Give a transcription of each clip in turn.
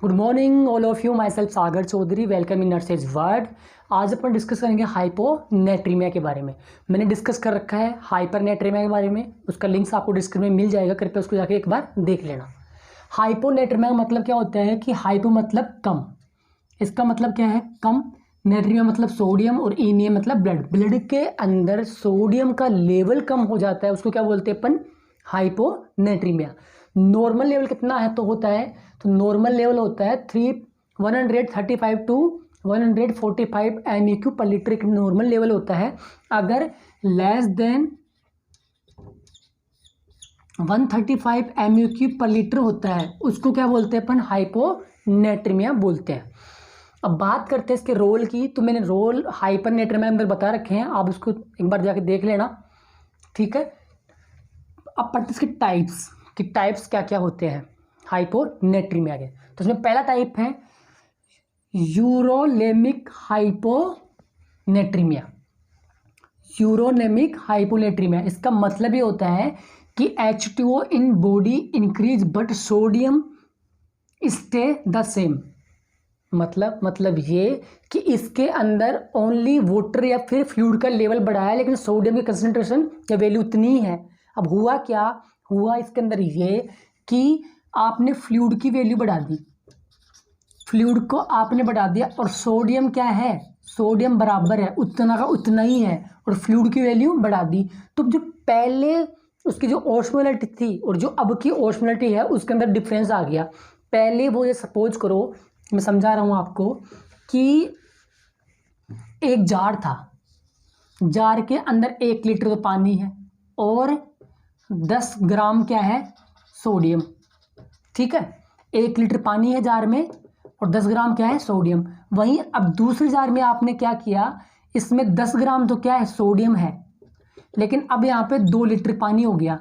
Good morning all of you, myself Sagar Chaudhary, welcome in nurses world. आज अपन discuss करेंगे hyponatraemia के बारे में। मैंने डिस्कस कर रखा है हाइपरनेट्रीमिया के बारे में, उसका लिंक्स आपको डिस्क्रिप्शन में मिल जाएगा, कृपया उसको जाके एक बार देख लेना। हाइपोनेट्रीमिया का मतलब क्या होता है कि हाइपो मतलब कम, इसका मतलब क्या है कम, नेट्रीमिया मतलब सोडियम और इनियम मतलब ब्लड। ब्लड के अंदर सोडियम का लेवल कम हो जाता है, उसको क्या बोलते हैं अपन, हाइपोनेट्रीमिया। नॉर्मल लेवल कितना है तो होता है, तो नॉर्मल लेवल होता है 135 टू 145 MEQ पर लीटर, एक नॉर्मल लेवल होता है। अगर लेस देन 135 MEQ पर लीटर होता है उसको क्या बोलते हैं अपन, हाइपोनेट्रीमिया बोलते हैं। अब बात करते हैं इसके रोल की, तो मैंने रोल हाइपरनेट्रीमिया अंदर बता रखे हैं, आप उसको एक बार जाके देख लेना, ठीक है। अब पढ़ते इसके टाइप्स कि टाइप्स क्या क्या होते हैं हाइपोनेट्रीमिया के। तो इसमें पहला टाइप है यूरोलेमिक हाइपोनेट्रीमिया। यूरोलेमिक हाइपोनेट्रीमिया, इसका मतलब ये होता है कि H2O in body increase but sodium stay the same. मतलब ये कि इसके अंदर ओनली वाटर या फिर फ्लूइड का लेवल बढ़ा है, लेकिन सोडियम की कंसंट्रेशन या वैल्यू उतनी ही है। अब हुआ क्या, हुआ इसके अंदर ये कि आपने फ्लूइड की वैल्यू बढ़ा दी, फ्लूइड को आपने बढ़ा दिया, और सोडियम क्या है, सोडियम बराबर है, उतना का उतना ही है, और फ्लूइड की वैल्यू बढ़ा दी। तो जो पहले उसकी जो ऑस्मोलैरिटी थी और जो अब की ऑस्मोलैरिटी है उसके अंदर डिफरेंस आ गया। पहले वो ये सपोज करो, मैं समझा रहा हूँ आपको, कि एक जार था, जार के अंदर 1 लीटर तो पानी है और 10 ग्राम क्या है, सोडियम, ठीक है। 1 लीटर पानी है जार में और 10 ग्राम क्या है, सोडियम। वहीं अब दूसरे जार में आपने क्या किया, इसमें 10 ग्राम तो क्या है, सोडियम है, लेकिन अब यहाँ पे 2 लीटर पानी हो गया,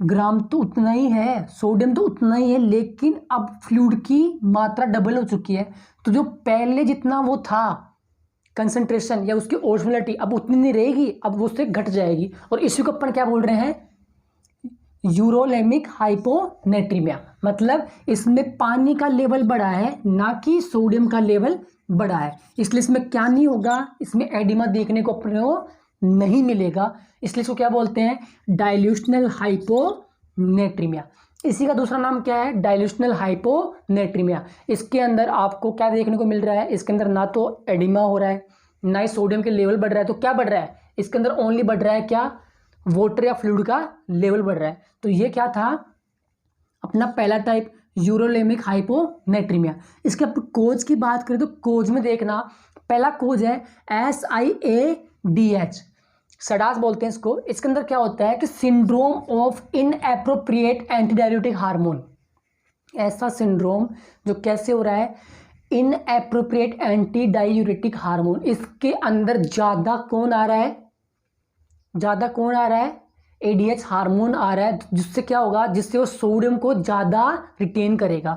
ग्राम तो उतना ही है, सोडियम तो उतना ही है, लेकिन अब फ्लूइड की मात्रा डबल हो चुकी है। तो जो पहले जितना वो था कंसंट्रेशन या उसकी ऑस्मोलैरिटी अब उतनी नहीं रहेगी, अब वो उससे घट जाएगी, और इसी को अपन क्या बोल रहे हैं, यूरोलेमिक हाइपोनेट्रीमिया। मतलब इसमें पानी का लेवल बढ़ा है, ना कि सोडियम का लेवल बढ़ा है, इसलिए इसमें क्या नहीं होगा, इसमें एडिमा देखने को अपने को नहीं मिलेगा, इसलिए इसको क्या बोलते हैं, डाइल्यूशनल हाइपोनेट्रीमिया। इसी का दूसरा नाम क्या है, डाइल्यूशनल हाइपोनेट्रीमिया। इसके अंदर आपको क्या देखने को मिल रहा है, इसके अंदर ना तो एडिमा हो रहा है, ना ही सोडियम के लेवल बढ़ रहा है, तो क्या बढ़ रहा है, इसके अंदर ओनली बढ़ रहा है क्या, वाटर या फ्लूइड का लेवल बढ़ रहा है। तो ये क्या था अपना पहला टाइप, यूरोलेमिक हाइपोनेट्रीमिया। इसके अब कोज की बात करें तो कोज में देखना, पहला कोज है SIADH, सडास बोलते हैं इसको। इसके अंदर क्या होता है कि syndrome of inappropriate antidiuretic hormone. ऐसा सिंड्रोम जो कैसे हो रहा है, इनएप्रोप्रिएट एंटीडाययूरेटिक हार्मोन, इसके अंदर ज्यादा कौन आ रहा है, ज्यादा कौन आ रहा है, ADH हार्मोन आ रहा है, जिससे क्या होगा, जिससे वो सोडियम को ज्यादा रिटेन करेगा।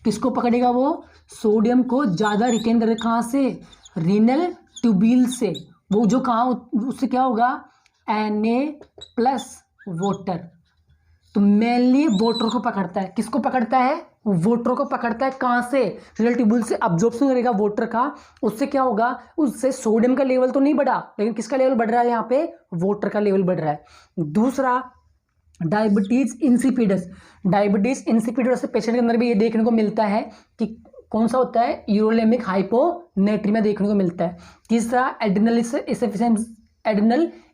किसको पकड़ेगा, वो सोडियम को ज्यादा रिटेन करेगा, कहाँ से, रीनल ट्यूबिल से। वो जो कहाँ, उससे क्या होगा, Na+ वाटर, तो मेनली वाटर को पकड़ता है, किसको पकड़ता है, वाटर को पकड़ता है, कहाँ से, रीनल ट्यूबिल से अब्जॉर्प्शन करेगा वाटर का, उससे क्या होगा, उससे सोडियम का लेवल तो नहीं बढ़ा, लेकिन किसका लेवल बढ़ रहा है, यहाँ पे वाटर का लेवल बढ़ रहा है। दूसरा डायबिटीज इंसिपिडस, डायबिटीज इंसिपिडस से पेशेंट के अंदर भी ये देखने को मिलता है कि कौन सा होता है, यूरोलेमिक हाइपोनेट्रीमिया देखने को मिलता है। तीसरा एड्रिनल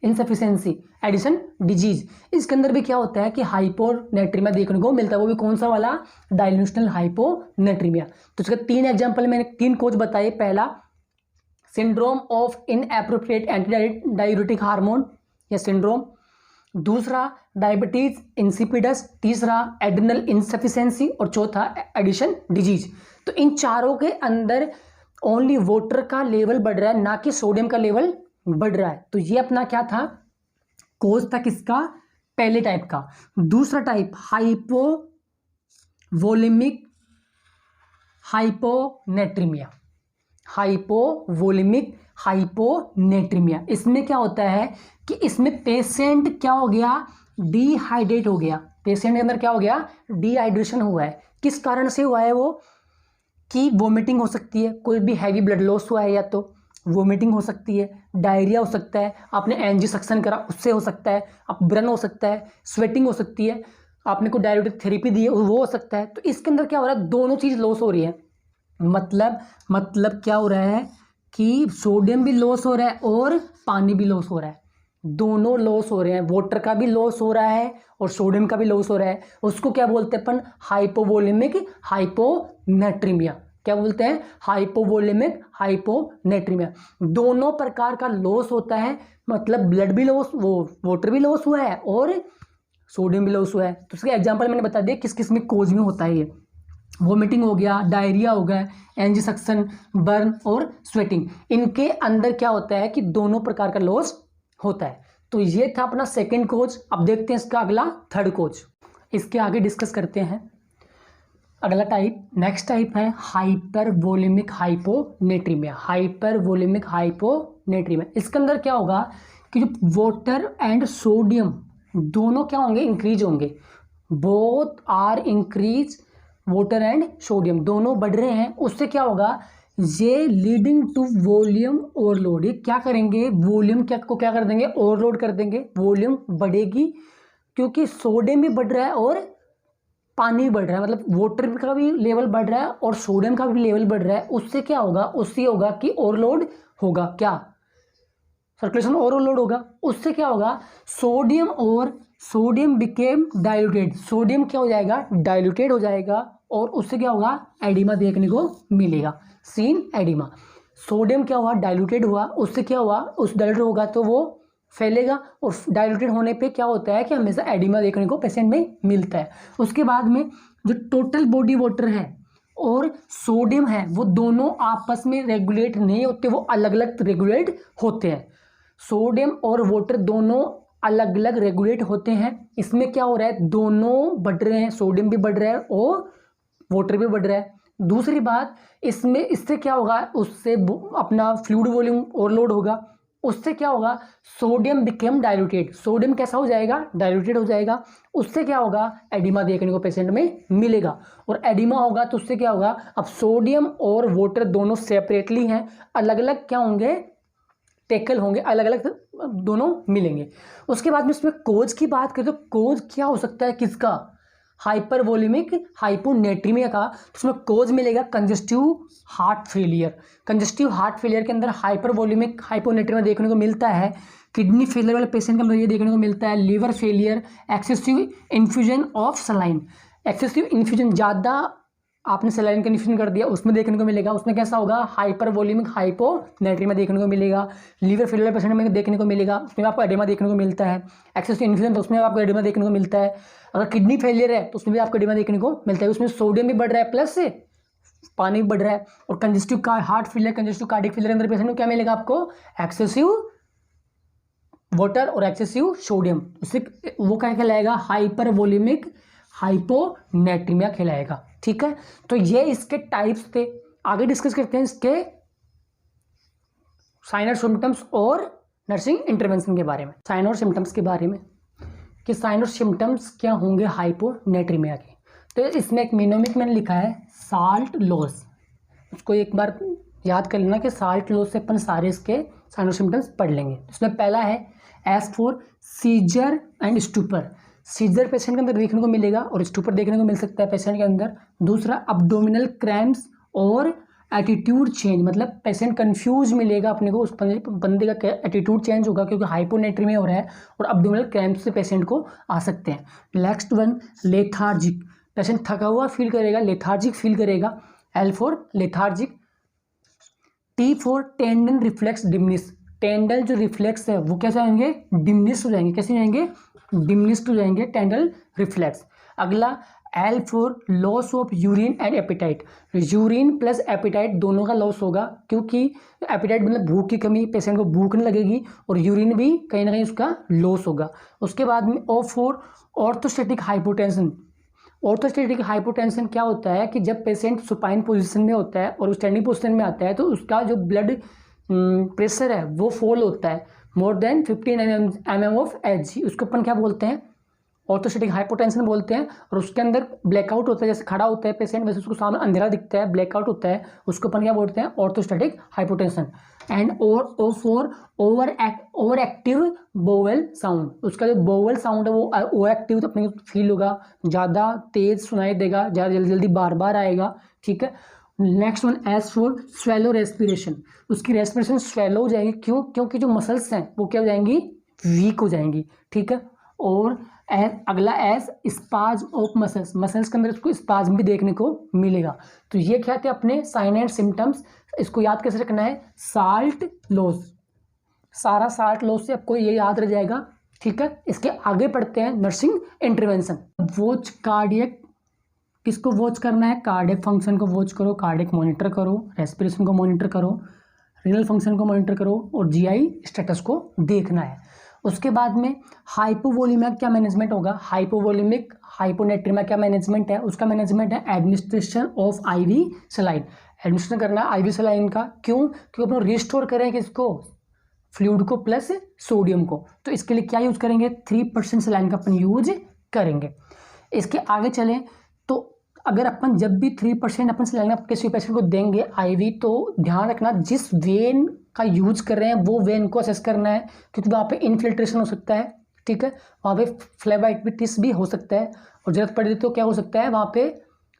इनसफिशिएंसी एडिशन डिजीज, इसके अंदर भी क्या होता है कि हाइपोनेट्रीमिया देखने को मिलता है, वो भी कौन सा वाला, डाइल्यूशनल हाइपोनेट्रीमिया। तो इसका 3 एग्जांपल मैंने 3 कोज बताए, पहला syndrome of inappropriate antidiuretic hormone या सिंड्रोम, दूसरा डायबिटीज इंसिपिडस, तीसरा एड्रिनल इनसफिशिएंसी, और चौथा एडिशन डिजीज। तो इन चारों के अंदर ओनली वाटर का लेवल बढ़ रहा है, ना कि सोडियम का लेवल बढ़ रहा है। तो ये अपना क्या था, कोज था किसका, पहले टाइप का। दूसरा type hypovolemic hyponatremia, hypovolemic hyponatremia. इसमें क्या होता है कि इसमें पेशेंट क्या हो गया, डिहाइड्रेट हो गया, पेशेंट के अंदर क्या हो गया, डिहाइड्रेशन हुआ है। किस कारण से हुआ है वो, कि वोमिटिंग हो सकती है, कोई भी हैवी ब्लड लॉस हुआ है या तो वोमिटिंग हो सकती है, डायरिया हो सकता है, आपने एनजी सक्शन करा उससे हो सकता है, आप ब्रन हो सकता है, स्वेटिंग हो सकती है, आपने कोई डायरेटिक थेरेपी दी है वो हो सकता है। तो इसके अंदर क्या हो रहा है, दोनों चीज़ लॉस हो रही है। मतलब क्या हो रहा है कि सोडियम भी लॉस हो रहा है और पानी भी लॉस हो रहा है, दोनों लॉस हो रहे हैं। वाटर का भी लॉस हो रहा है और सोडियम का भी लॉस हो रहा है। उसको क्या बोलते हैं अपन, हाइपोवोलेमिक हाइपोनेट्रीमिया। क्या बोलते हैं, हाइपोवोलेमिक हाइपोनेट्रीमिया। दोनों प्रकार का लॉस होता है, मतलब ब्लड भी लॉस, वो वाटर भी लॉस हुआ है और सोडियम भी लॉस हुआ है। तो उसके एग्जांपल मैंने बता दिया किस किस में कोज में होता है ये। वोमिटिंग हो गया, डायरिया हो गया, एनजी सक्शन, बर्न और स्वेटिंग, इनके अंदर क्या होता है कि दोनों प्रकार का लॉस होता है। तो ये था अपना सेकंड कोज। अब देखते हैं इसका अगला थर्ड कोज, इसके आगे डिस्कस करते हैं। अगला टाइप, नेक्स्ट टाइप है हाइपरवोलेमिक हाइपोनेट्रीमिया। हाइपरवोलेमिक हाइपोनेट्रीमिया, इसके अंदर क्या होगा कि जो वाटर एंड सोडियम दोनों क्या होंगे, इंक्रीज होंगे। Both are increase, water and sodium दोनों बढ़ रहे हैं। उससे क्या होगा, ये लीडिंग टू वॉल्यूम ओवरलोड। ये क्या करेंगे, वॉल्यूम क्या कर देंगे, ओवरलोड कर देंगे, वॉल्यूम बढ़ेगी क्योंकि सोडियम भी बढ़ रहा है और पानी भी बढ़ रहा है, मतलब वाटर का भी लेवल बढ़ रहा है और सोडियम का भी लेवल बढ़ रहा है। उससे क्या होगा, उससे होगा कि ओवरलोड होगा, क्या सर्कुलेशन ओवरलोड होगा। उससे क्या होगा, सोडियम बिकेम डाइल्यूटेड, सोडियम क्या हो जाएगा, डाइल्यूटेड हो जाएगा और उससे क्या होगा, एडिमा देखने को मिलेगा, सीन एडिमा। सोडियम क्या हुआ, डाइल्यूटेड हुआ, उससे क्या हुआ, उस डाइल्यूटेड होगा तो वो फैलेगा और डाइल्यूटेड होने पे क्या होता है कि हमेशा एडिमा देखने को पेशेंट में मिलता है। उसके बाद में जो टोटल बॉडी वाटर है और सोडियम है वो दोनों आपस में रेगुलेट नहीं होते, वो अलग अलग रेगुलेट होते हैं। सोडियम और वाटर दोनों अलग अलग रेगुलेट होते हैं। इसमें क्या हो रहा है, दोनों बढ़ रहे हैं, सोडियम भी बढ़ रहा है और वाटर भी बढ़ रहा है। दूसरी बात, इसमें इससे क्या होगा, उससे अपना फ्लूइड वॉल्यूम ओवरलोड होगा। उससे क्या होगा, सोडियम बिकेम डाइल्यूटेड, सोडियम कैसा हो जाएगा, डाइल्यूटेड हो जाएगा। उससे क्या होगा, एडिमा देखने को पेशेंट में मिलेगा और एडिमा होगा तो उससे क्या होगा, अब सोडियम और वाटर दोनों सेपरेटली हैं, अलग अलग क्या होंगे, टैकल होंगे, अलग अलग दोनों मिलेंगे। उसके बाद में इसमें कोज की बात करें तो कोज क्या हो सकता है किसका, हाइपरवोलेमिक हाइपोनेट्रीमिया का। उसमें कोज मिलेगा congestive heart failure. Congestive heart failure के अंदर हाइपरवोलेमिक हाइपोनेट्रीमिया देखने को मिलता है। किडनी फेलियर वाले पेशेंट के अंदर ये देखने को मिलता है। Liver failure, excessive infusion of saline, excessive infusion, ज़्यादा आपने सलाइन का इन्फ्यूजन कर दिया, उसमें देखने को मिलेगा। उसमें कैसा होगा, हाइपरवोलेमिक हाइपोनेट्रीमिया देखने को मिलेगा। लीवर फेलियर पेशेंट में देखने को मिलेगा, उसमें आपको एडिमा देखने को मिलता है। एक्सेसिव इन्फ्यूजन तो उसमें आपको एडिमा देखने को मिलता है। अगर किडनी फेलियर है तो उसमें भी आपको एडिमा देखने को मिलता है। उसमें सोडियम भी बढ़ रहा है प्लस से पानी भी बढ़ रहा है। और congestive heart failure, congestive cardiac failure अंदर पेशेंट को क्या मिलेगा, आपको एक्सेसिव वाटर और एक्सेसिव सोडियम, उससे वो क्या कहलाएगा, हाइपरवोलेमिक हाइपोनेट्रीमिया कहलाएगा। ठीक है, तो ये इसके टाइप्स थे। आगे डिस्कस करते हैं इसके साइन और सिम्टम्स और नर्सिंग इंटरवेंशन के बारे में। साइन और सिम्टम्स के बारे में कि साइन और सिम्टम्स क्या होंगे हाइपोनेट्रीमिया के। तो इसमें एक मिनोमिक मैंने लिखा है साल्ट लॉस, उसको एक बार याद कर लेना कि साल्ट लॉस से अपन सारे इसके साइन और सिम्टम्स पढ़ लेंगे। इसमें पहला है S for seizure and stupor. Seizure patient के अंदर देखने को मिलेगा और स्टूपर देखने को मिल सकता है पेशेंट के अंदर। दूसरा अब्डोमिनल क्रैम्प्स और एटीट्यूड चेंज, मतलब पेशेंट कंफ्यूज मिलेगा अपने को, उस बंदे का एटीट्यूड चेंज होगा क्योंकि हाइपोनेट्रीमिया हो रहा है और अब्डोमिनल क्रैम्प्स से पेशेंट को आ सकते हैं। नेक्स्ट वन लेथार्जिक, पेशेंट थका हुआ फील करेगा, लेथार्जिक फील करेगा। L for lethargic. T for tendon reflex diminish, tendon जो रिफ्लेक्स है वो कैसे आएंगे, डिमिनिश हो जाएंगे। कैसे जाएंगे, डिमिनिश्ड हो जाएंगे टेंडल रिफ्लेक्स। अगला L for loss of urine and appetite, urine plus appetite दोनों का लॉस होगा क्योंकि एपिटाइट मतलब भूख की कमी, पेशेंट को भूख नहीं लगेगी और यूरिन भी कहीं ना कहीं उसका लॉस होगा। उसके बाद में O for orthostatic hypotension. Orthostatic hypotension क्या होता है कि जब पेशेंट सुपाइन पोजीशन में होता है और स्टैंडिंग पोजीशन में आता है तो उसका जो ब्लड प्रेशर है वो फॉल होता है more than 15 mm of H G, उसको अपन क्या बोलते हैं, ऑर्थोस्टैटिक हाइपोटेंशन बोलते हैं। और उसके अंदर ब्लैकआउट होता है, जैसे खड़ा होता है पेशेंट वैसे उसको सामने अंधेरा दिखता है, ब्लैकआउट होता है, उसको अपन क्या बोलते हैं, ऑर्थोस्टैटिक हाइपोटेंशन। एंड और for over active bowel sound, उसका जो बोवेल साउंड है वो ओवर एक्टिव तो अपने फील होगा, ज़्यादा तेज सुनाई देगा, ज़्यादा जल्दी जल्दी बार बार आएगा, ठीक है। Next one S for shallow respiration, उसकी रेस्पिरेशन स्वेलो हो जाएगी, क्यों, क्योंकि जो मसल्स हैं वो क्या हो जाएंगी, वीक हो जाएंगी, ठीक है। और अगला S spasm of muscles, muscles के अंदर इसको स्पाज्म भी देखने को मिलेगा। तो ये क्या थे अपने साइन एंड सिम्टम्स। इसको याद कैसे रखना है, साल्ट लॉस, सारा साल्ट लॉस से आपको ये याद रह जाएगा, ठीक है। इसके आगे पढ़ते हैं नर्सिंग इंटरवेंशन। वॉच कार्डियक, किसको वॉच करना है, कार्डियक फंक्शन को वॉच करो, कार्डियक मॉनिटर करो, रेस्पिरेशन को मॉनिटर करो, रीनल फंक्शन को मॉनिटर करो और जीआई स्टेटस को देखना है। उसके बाद में हाइपोवोलीमिया क्या मैनेजमेंट होगा, हाइपोवोलीमिक हाइपोनेट्रीमिया क्या मैनेजमेंट है, उसका मैनेजमेंट है administration of IV saline, administration करना है आईवी सलाइन का, क्यों, क्योंकि अपन रिस्टोर करें किसको, फ्लूइड को प्लस सोडियम को। तो इसके लिए क्या यूज करेंगे, 3% सलाइन का अपन यूज करेंगे। इसके आगे चलें तो अगर अपन जब भी 3% अपन सलाइन किसी पेशेंट को देंगे आईवी, तो ध्यान रखना जिस वेन का यूज कर रहे हैं वो वेन को असेस करना है, क्योंकि वहाँ पे इनफिल्ट्रेशन हो सकता है, ठीक है, वहाँ पे फ्लेबाइटिस भी हो सकता है, और जरूरत पड़े तो क्या हो सकता है वहाँ पे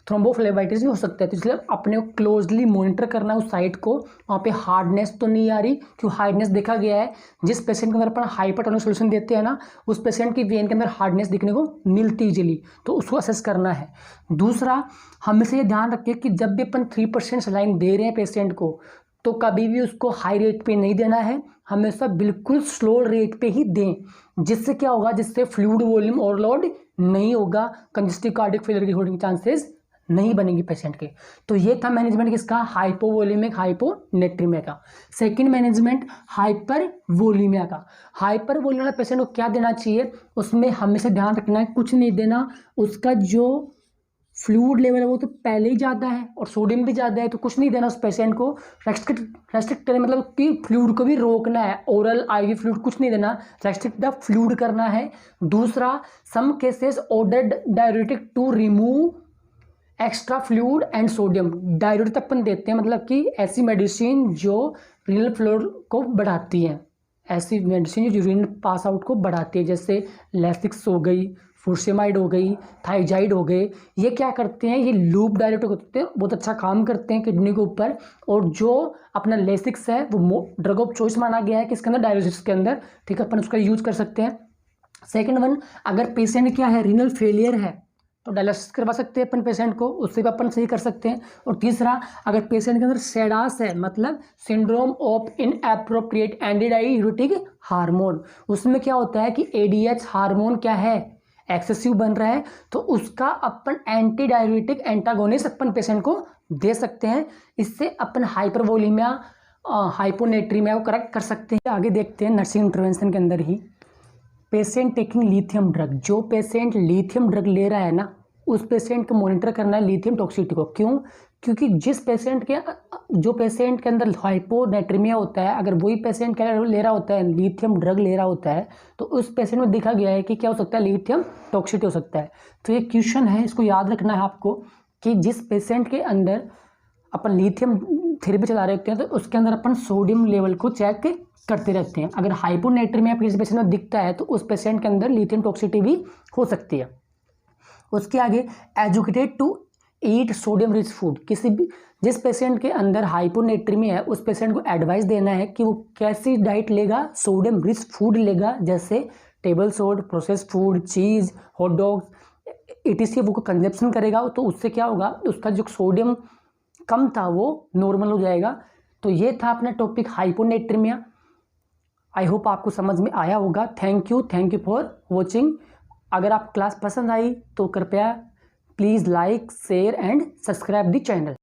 थ्रोम्बोफ्लेबाइटिस भी हो सकता है। तो इसलिए अपने को क्लोजली मॉनिटर करना है उस साइट को, वहाँ पे हार्डनेस तो नहीं आ रही, क्योंकि हार्डनेस देखा गया है जिस पेशेंट के अंदर अपन हाइपरटोनिक सॉल्यूशन देते हैं ना, उस पेशेंट की वेन के अंदर हार्डनेस दिखने को मिलती इजीली, तो उसको असेस करना है। दूसरा, हमेशा ये ध्यान रखिए कि जब भी अपन 3% सलाइन दे रहे हैं पेशेंट को, तो कभी भी उसको हाई रेट पे नहीं देना है, हमेशा बिल्कुल स्लो रेट पे ही दें, जिससे क्या होगा, जिससे फ्लूइड वॉल्यूम ओवरलोड नहीं होगा, कंजेस्टिव कार्डियक फेलियर की होने के चांसेस नहीं बनेंगी पेशेंट के। तो ये था मैनेजमेंट किसका, हाइपोवोलीमिक हाइपोनेट्रीमिया का। सेकंड मैनेजमेंट हाइपरवोलीमिया का। हाइपरवोलीमिया पेशेंट को क्या देना चाहिए, उसमें हमेशा ध्यान रखना है कुछ नहीं देना, उसका जो फ्लूइड लेवल है वो तो पहले ही ज़्यादा है और सोडियम भी ज़्यादा है, तो कुछ नहीं देना उस पेशेंट को, रेस्ट्रिक्ट मतलब कि फ्लूइड को भी रोकना है, ओरल आईवी फ्लूइड कुछ नहीं देना, रेस्ट्रिक्ट द फ्लूइड करना है। दूसरा, some cases ordered diuretic to remove extra fluid and sodium, diuretic अपन देते हैं, मतलब कि ऐसी मेडिसिन जो रीनल फ्लूइड को बढ़ाती है, ऐसी मेडिसिन जो यूरिन पास आउट को बढ़ाती है, जैसे लेसिक्स हो गई, फुरसेमाइड हो गई, थाइजाइड हो गए, ये क्या करते हैं, ये लूप डाययूरेटिक होते हैं, बहुत अच्छा काम करते हैं किडनी के ऊपर। और जो अपना लेसिक्स है वो ड्रग ऑफ चॉइस माना गया है किसके अंदर, डायलिसिस के अंदर, ठीक है, अपन उसका यूज कर सकते हैं। सेकेंड वन, अगर पेशेंट क्या है, रीनल फेलियर है तो डायलिसिस करवा सकते हैं अपन पेशेंट को, उससे भी अपन सही कर सकते हैं। और तीसरा, अगर पेशेंट के अंदर सेडास है, मतलब syndrome of inappropriate anti diuretic hormone, उसमें क्या होता है कि एडीएच हार्मोन क्या है, एक्सेसिव बन रहा है, तो उसका अपन एंटी डाययूरेटिक एंटागोनिस्ट अपन पेशेंट को दे सकते हैं। इससे अपन हाइपरवोलीमिया हाइपोनेट्रीमिया को करेक्ट कर सकते हैं। आगे देखते हैं नर्सिंग इंटरवेंशन के अंदर ही, पेशेंट टेकिंग लिथियम ड्रग, जो पेशेंट लिथियम ड्रग ले रहा है ना, उस पेशेंट को मॉनिटर करना है लिथियम टॉक्सिसिटी को, क्यों, क्योंकि जिस पेशेंट के जो पेशेंट के अंदर हाइपोनेट्रीमिया होता है, अगर वही पेशेंट क्या ले रहा होता है, लिथियम ड्रग ले रहा होता है, तो उस पेशेंट में देखा गया है कि क्या हो सकता है, लिथियम टॉक्सिसिटी हो सकता है। तो ये क्वेश्चन है, इसको याद रखना है आपको कि जिस पेशेंट के अंदर अपन लिथियम थेरेपी चला रहे होते हैं, तो उसके अंदर अपन सोडियम लेवल को चेक करते रहते हैं। अगर हाइपोनेट्रीमिया किसी पेशेंट में दिखता है तो उस पेशेंट के अंदर लिथियम टॉक्सिसिटी भी हो सकती है। उसके आगे, educated to eat sodium rich food, किसी भी जिस पेशेंट के अंदर हाइपोनेट्रीमिया है उस पेशेंट को एडवाइस देना है कि वो कैसी डाइट लेगा, सोडियम रिच फूड लेगा, जैसे टेबल सोड, प्रोसेस्ड फूड, चीज़, हॉट डॉग्स etc वो कंजप्शन करेगा, तो उससे क्या होगा, उसका जो सोडियम कम था वो नॉर्मल हो जाएगा। तो ये था अपना टॉपिक हाइपोनेट्रीमिया। आई होप आपको समझ में आया होगा। Thank you for watching. अगर आप क्लास पसंद आई तो कृपया please like, share and subscribe the channel.